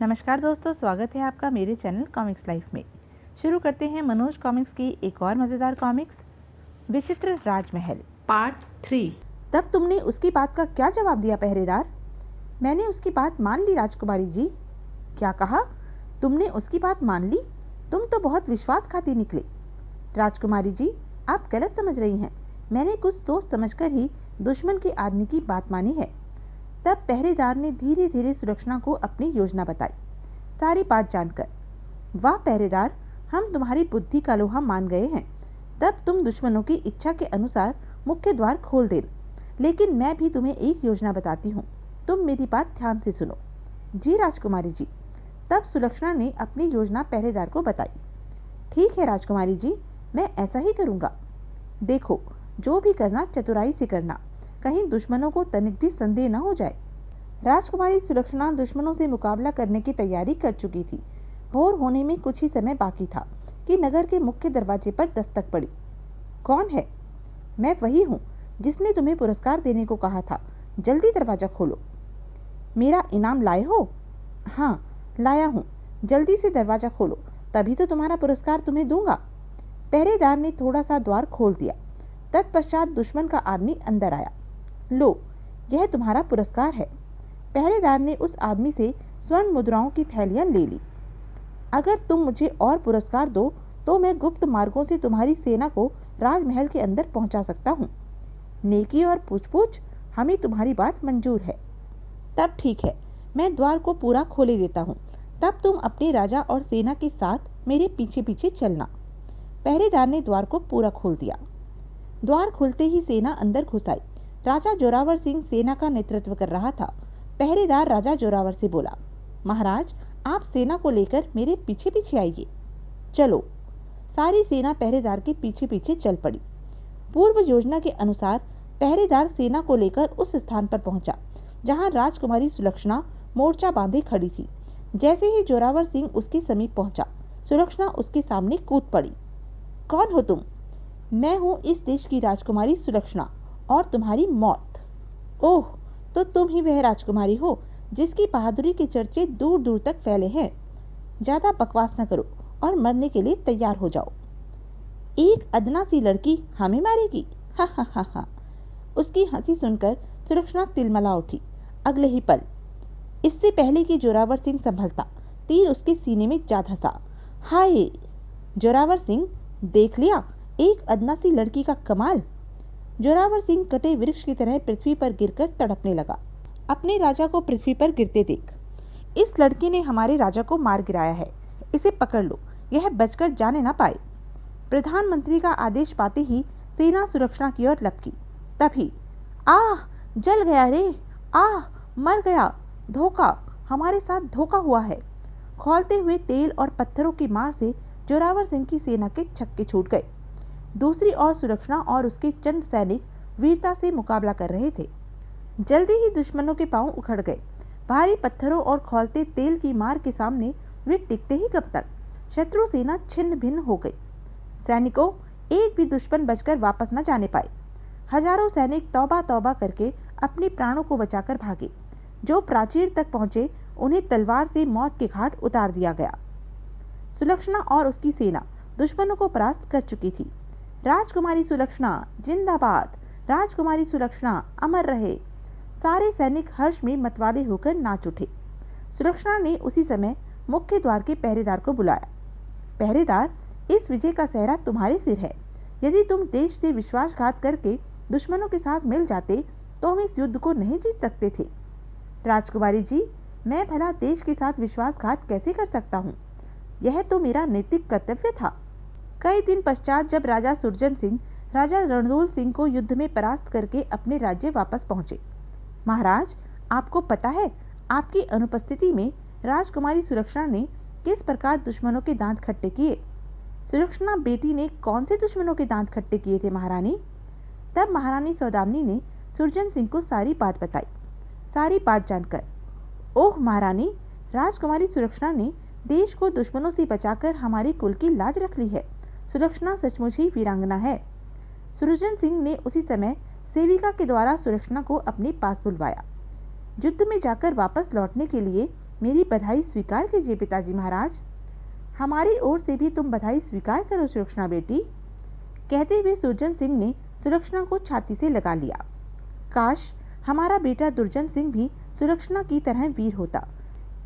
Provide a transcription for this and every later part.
नमस्कार दोस्तों, स्वागत है आपका मेरे चैनल कॉमिक्स लाइफ में। शुरू करते हैं मनोज कॉमिक्स की एक और मज़ेदार कॉमिक्स, विचित्र राजमहल पार्ट 3। तब तुमने उसकी बात का क्या जवाब दिया पहरेदार? मैंने उसकी बात मान ली राजकुमारी जी। क्या कहा? तुमने उसकी बात मान ली? तुम तो बहुत विश्वासघाती निकले। राजकुमारी जी, आप गलत समझ रही हैं। मैंने कुछ सोच समझकर ही दुश्मन के आदमी की बात मानी है। तब पहरेदार ने धीरे धीरे सुलक्षणा को अपनी योजना बताई, सारी बात जानकर। वाह पहरेदार, हम तुम्हारी बुद्धि का लोहा मान गए हैं। तब तुम दुश्मनों की इच्छा के अनुसार मुख्य द्वार खोल देना, लेकिन मैं भी तुम्हें एक योजना बताती हूँ, तुम मेरी बात ध्यान से सुनो। जी राजकुमारी जी। तब सुलक्षणा ने अपनी योजना पहरेदार को बताई। ठीक है राजकुमारी जी, मैं ऐसा ही करूँगा। देखो, जो भी करना चतुराई से करना, कहीं दुश्मनों को तनिक भी संदेह न हो जाए। राजकुमारी सुलक्षणा दुश्मनों से मुकाबला करने की तैयारी कर चुकी थी। भोर होने में कुछ ही समय बाकी था कि नगर के मुख्य दरवाजे पर दस्तक पड़ी। कौन है? मैं वही हूँ जिसने तुम्हें पुरस्कार देने को कहा था। जल्दी दरवाजा खोलो। मेरा इनाम लाए हो? हाँ, लाया हूँ। जल्दी से दरवाजा खोलो, तभी तो तुम्हारा पुरस्कार तुम्हें दूंगा। पहरेदार ने थोड़ा सा द्वार खोल दिया। तत्पश्चात दुश्मन का आदमी अंदर आया। लो, यह तुम्हारा पुरस्कार है। पहरेदार ने उस आदमी से स्वर्ण मुद्राओं की थैलियां ले ली। अगर तुम मुझे और पुरस्कार दो तो मैं गुप्त मार्गों से तुम्हारी सेना को राजमहल के अंदर पहुंचा सकता हूँ। नेकी और पूछ-पूछ, हमें तुम्हारी बात मंजूर है। तब ठीक है, मैं द्वार को पूरा खोले देता हूँ। तब तुम अपने राजा और सेना के साथ मेरे पीछे पीछे चलना। पहरेदार ने द्वार को पूरा खोल दिया। द्वार खुलते ही सेना अंदर घुस आई। राजा जोरावर सिंह सेना का नेतृत्व कर रहा था। पहरेदार राजा जोरावर से बोला, महाराज, आप सेना को लेकर मेरे पीछे पीछे आइए। चलो। सारी सेना पहरेदार के पीछे पीछे चल पड़ी। पूर्व योजना के अनुसार पहरेदार सेना को लेकर उस स्थान पर पहुंचा जहां राजकुमारी सुलक्षणा मोर्चा बांधे खड़ी थी। जैसे ही जोरावर सिंह उसके समीप पहुंचा, सुलक्षणा उसके सामने कूद पड़ी। कौन हो तुम? मैं हूँ इस देश की राजकुमारी सुलक्षणा, और तुम्हारी मौत। ओह, तो तुम ही वह राजकुमारी हो जिसकी बहादुरी के चर्चे दूर दूर तक फैले हैं। ज्यादा बकवास न करो और मरने के लिए तैयार हो जाओ। एक अदना सी लड़की हमें मारेगी? हा हा हा हा। उसकी हंसी सुनकर सुलक्षणा तिलमला उठी। अगले ही पल, इससे पहले कि जोरावर सिंह संभलता, तीर उसके सीने में जा धंसा। हाय! जोरावर सिंह, देख लिया एक अदना सी लड़की का कमाल। जोरावर सिंह कटे वृक्ष की तरह पृथ्वी पर गिरकर तड़पने लगा। अपने राजा को पृथ्वी पर गिरते देख, इस लड़की ने हमारे राजा को मार गिराया है। इसे पकड़ लो, यह बचकर जाने ना पाए। प्रधानमंत्री का आदेश पाते ही सेना सुरक्षा की ओर लपकी। तभी, आह, जल गया रे! आह, मर गया! धोखा, हमारे साथ धोखा हुआ है। खौलते हुए तेल और पत्थरों की मार से जोरावर सिंह की सेना के छक्के छूट गए। दूसरी ओर सुलक्षणा और उसके चंद सैनिक वीरता से मुकाबला कर रहे थे। जल्दी ही दुश्मनों के पांव उखड़ गए। भारी पत्थरों और खौलते तेल की मार के सामने वे टिकते ही कब तक। शत्रु सेना छिन्न भिन्न हो गई। सैनिकों, एक भी दुश्मन बचकर वापस न जाने पाए। हजारों सैनिक तौबा तौबा करके अपने प्राणों को बचाकर भागे। जो प्राचीर तक पहुंचे, उन्हें तलवार से मौत के घाट उतार दिया गया। सुलक्षणा और उसकी सेना दुश्मनों को परास्त कर चुकी थी। राजकुमारी सुलक्षणा जिंदाबाद! राजकुमारी सुलक्षणा अमर रहे! सारे सैनिक हर्ष में मतवाले होकर नाच उठे। सुलक्षणा ने उसी समय मुख्य द्वार के पहरेदार को बुलाया। पहरेदार, इस विजय का सेहरा तुम्हारे सिर है। यदि तुम देश से विश्वासघात करके दुश्मनों के साथ मिल जाते तो हम इस युद्ध को नहीं जीत सकते थे। राजकुमारी जी, मैं भला देश के साथ विश्वासघात कैसे कर सकता हूँ? यह तो मेरा नैतिक कर्तव्य था। कई दिन पश्चात जब राजा सुरजन सिंह राजा रणधोल सिंह को युद्ध में परास्त करके अपने राज्य वापस पहुंचे। महाराज, आपको पता है आपकी अनुपस्थिति में राजकुमारी सुलक्षणा ने किस प्रकार दुश्मनों के दांत खट्टे किए? सुलक्षणा बेटी ने कौन से दुश्मनों के दांत खट्टे किए थे महारानी? तब महारानी सौदामिनी ने सुरजन सिंह को सारी बात बताई। सारी बात जानकर, ओह महारानी, राजकुमारी सुलक्षणा ने देश को दुश्मनों से बचाकर हमारे कुल की लाज रख ली है। सुलक्षणा सचमुच ही वीरांगना है। सुरजन सिंह ने उसी समय सेविका के द्वारा सुलक्षणा को अपने पास बुलवाया। युद्ध में जाकर वापस लौटने के लिए मेरी बधाई स्वीकार कीजिए पिताजी महाराज। हमारी ओर से भी तुम बधाई स्वीकार करो सुलक्षणा बेटी। कहते हुए सुरजन सिंह ने सुलक्षणा को छाती से लगा लिया। काश हमारा बेटा दुर्जन सिंह भी सुलक्षणा की तरह वीर होता।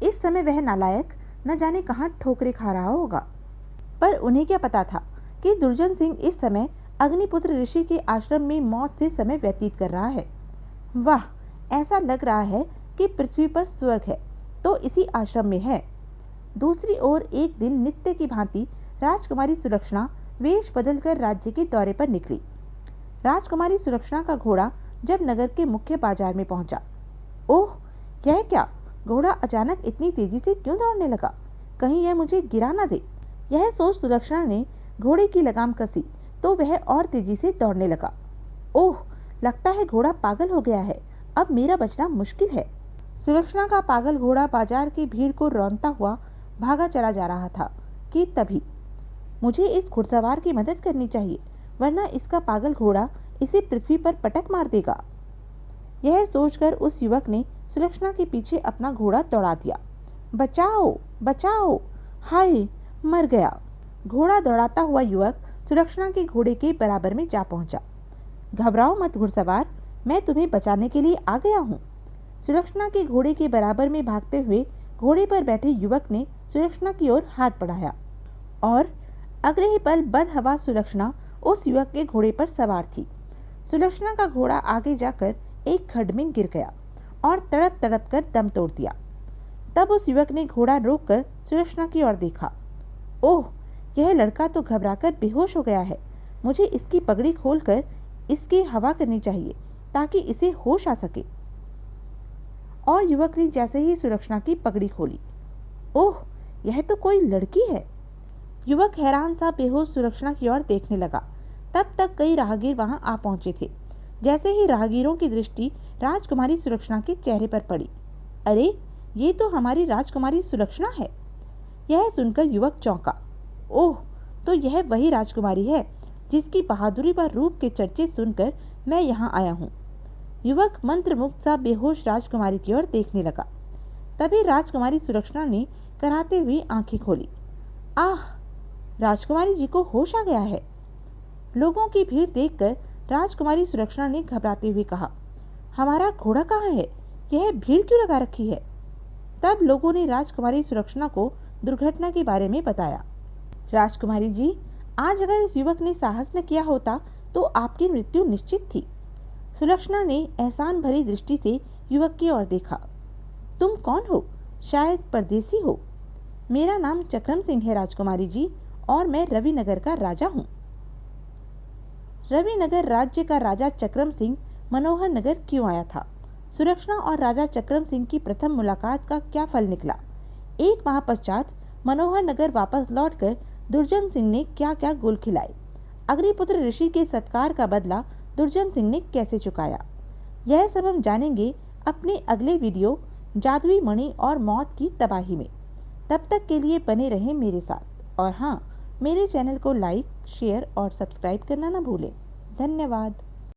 इस समय वह नालायक न जाने कहाँ ठोकरे खा रहा होगा। पर उन्हें क्या पता था कि दुर्जन सिंह इस समय अग्निपुत्र ऋषि के आश्रम में मौत से समय व्यतीत कर रहा है। वाह, ऐसा लग रहा है कि पृथ्वी पर स्वर्ग है तो इसी आश्रम में है। दूसरी ओर एक दिन नित्य की भांति राजकुमारी सुलक्षणा वेश बदलकर राज्य के दौरे पर निकली। राजकुमारी सुलक्षणा का घोड़ा जब नगर के मुख्य बाजार में पहुंचा, ओह, यह क्या! घोड़ा अचानक इतनी तेजी से क्यों दौड़ने लगा? कहीं यह मुझे गिरा ना दे। यह सोच सुलक्षणा ने घोड़े की लगाम कसी तो वह और तेजी से दौड़ने लगा। ओह, लगता है घोड़ा पागल हो गया है, अब मेरा बचना मुश्किल है। सुलक्षणा का पागल घोड़ा बाजार की भीड़ को रौंदता हुआ भागा चला जा रहा था कि तभी मुझे इस घुड़सवार की मदद करनी चाहिए, वरना इसका पागल घोड़ा इसे पृथ्वी पर पटक मार देगा। यह सोचकर उस युवक ने सुलक्षणा के पीछे अपना घोड़ा दौड़ा दिया। बचाओ बचाओ, हाय, मर गया। घोड़ा दौड़ाता हुआ युवक सुलक्षणा के घोड़े के बराबर में जा पहुंचा। घबराओ मत घुड़सवार, मैं तुम्हें बचाने के लिए आ गया हूँ। सुलक्षणा के घोड़े के बराबर में भागते हुए घोड़े पर बैठे युवक ने सुलक्षणा की ओर हाथ बढ़ाया और अगले ही पल बदहवा सुलक्षणा उस युवक के घोड़े पर सवार थी। सुलक्षणा का घोड़ा आगे जाकर एक खड्ड में गिर गया और तड़प तड़प कर दम तोड़ दिया। तब उस युवक ने घोड़ा रोककर सुलक्षणा की ओर देखा। ओह, यह लड़का तो घबराकर बेहोश हो गया है। मुझे इसकी पगड़ी खोलकर इसकी हवा करनी चाहिए ताकि इसे होश आ सके। और युवक ने जैसे ही सुलक्षणा की पगड़ी खोली, ओह, यह तो कोई लड़की है। युवक हैरान सा बेहोश सुलक्षणा की ओर देखने लगा। तब तक कई राहगीर वहां आ पहुंचे थे। जैसे ही राहगीरों की दृष्टि राजकुमारी सुलक्षणा के चेहरे पर पड़ी, अरे, ये तो हमारी राजकुमारी सुलक्षणा है। यह सुनकर युवक चौंका। ओह, तो यह वही राजकुमारी है जिसकी बहादुरी व रूप के चर्चे सुनकर मैं यहाँ आया हूँ। युवक मंत्रमुग्ध सा बेहोश राजकुमारी की ओर देखने लगा। तभी राजकुमारी सुलक्षणा ने कराहते हुए आंखें खोली। आह, राजकुमारी जी को होश आ गया है। लोगों की भीड़ देखकर राजकुमारी सुलक्षणा ने घबराते हुए कहा, हमारा घोड़ा कहाँ है? यह भीड़ क्यों लगा रखी है? तब लोगों ने राजकुमारी सुलक्षणा को दुर्घटना के बारे में बताया। राजकुमारी जी, आज अगर इस युवक ने साहस न किया होता तो आपकी मृत्यु निश्चित थी। सुलक्षणा ने एहसान भरी दृष्टि से युवक की ओर देखा। तुम कौन हो? शायद परदेसी हो। मेरा नाम चक्रम सिंह है राजकुमारी जी, और मैं रविनगर का राजा हूँ। रविनगर राज्य का राजा चक्रम सिंह मनोहर नगर क्यों आया था? सुलक्षणा और राजा चक्रम सिंह की प्रथम मुलाकात का क्या फल निकला? एक माह पश्चात मनोहर नगर वापस लौटकर दुर्जन सिंह ने क्या क्या गुल खिलाए? अग्निपुत्र ऋषि के सत्कार का बदला दुर्जन सिंह ने कैसे चुकाया? यह सब हम जानेंगे अपने अगले वीडियो जादुई मणि और मौत की तबाही में। तब तक के लिए बने रहें मेरे साथ, और हाँ, मेरे चैनल को लाइक, शेयर और सब्सक्राइब करना न भूलें। धन्यवाद।